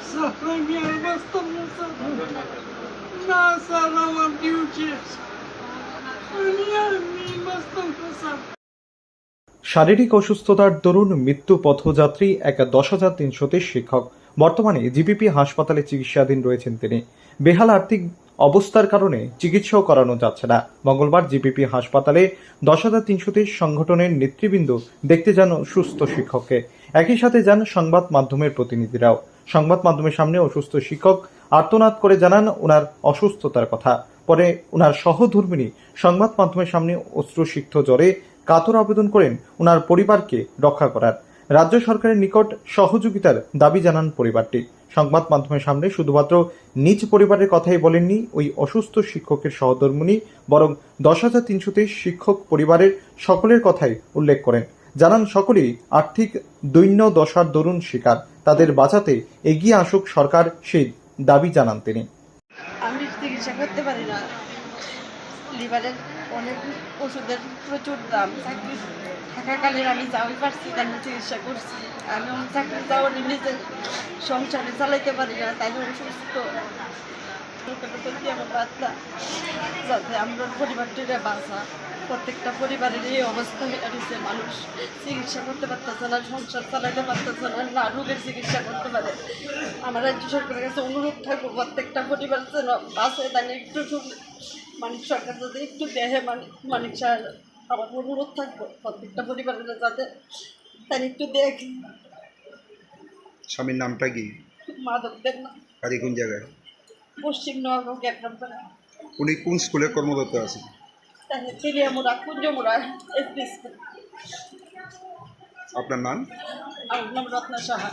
Sir আমি আর বাঁচতাম না sir. না স্যার আমার ডিউটি আছে, আমি বাঁচতাম না স্যার। শারীরিক অসুস্থতার দরুন মৃত্যু পথযাত্রী এক 10,330 শিক্ষক বর্তমানে জিবিপি হাসপাতালে চিকিৎসাধীন রয়েছেন তিনি। বেহাল আর্থিক অবস্থার কারণে চিকিৎসাও করানো যাচ্ছে না। মঙ্গলবার জিবিপি হাসপাতালে 10,330 সংগঠনের নেতৃবৃন্দ দেখতে যান অসুস্থ শিক্ষককে। একই সাথে যান সংবাদ মাধ্যমের প্রতিনিধিরাও। সংবাদ মাধ্যমের সামনে অসুস্থ শিক্ষক আর্তনাদ করে জানান ওনার অসুস্থতার কথা। পরে ওনার সহধর্মিণী সংবাদ মাধ্যমের সামনে অশ্রুসিক্ত জ্বরে কাতর আবেদন করেন ওনার পরিবারকে রক্ষা করার। রাজ্য সরকারের নিকট সহযোগিতার দাবি জানান পরিবারটি। সংবাদ মাধ্যমের সামনে শুধুমাত্র নিজ পরিবারের কথাই বলেননি ওই অসুস্থ শিক্ষকের সহধর্মিণী, বরং 10,330 শিক্ষক পরিবারের সকলের কথাই উল্লেখ করেন। জানান সকলেই আর্থিক দৈন্য দশার দরুন শিকার, তাদের বাঁচাতে এগিয়ে আসুক সরকার, সেই দাবি জানান তিনি। আমি চিকিৎসা করতে পারি না, লিভারের অনেক ওষুধের প্রচুর দাম। চাকরি থাকাকালীন আমি যাওয়াই পারছি, আমি চিকিৎসা করছি। আমি চাকরি যাওয়ার নিজের সংসারে চালাইতে পারি না, তাই অসুস্থ। আমার বাচ্চা যাতে আমরা পরিবারটিরা বাঁচা, প্রত্যেকটা পরিবারের এই অবস্থা হয়েছে। মানুষ চিকিৎসা করতে পারতেছে না, সংসার চালাইতে পারতেছে না, না রোগের চিকিৎসা করতে পারে। আমার রাজ্য সরকারের কাছে অনুরোধ থাকবো, প্রত্যেকটা পরিবার যেন বাঁচে, তাই একটু মানিক সরকার যাতে একটু দেহে, মানিক সাহেব আমার অনুরোধ থাকবো প্রত্যেকটা পরিবারের যাতে তাই একটু দেখে। স্বামীর নামটা কি? মাদক দেব না, বাড়ি কোন জায়গায়? পশ্চিম নগাঁও গ্যাটরামপাড়া। উনি কোন স্কুলে কর্মরত আছেন? Teliamura, Kunjamura SP school. আপনার নাম? আমার নাম রত্না সাহা।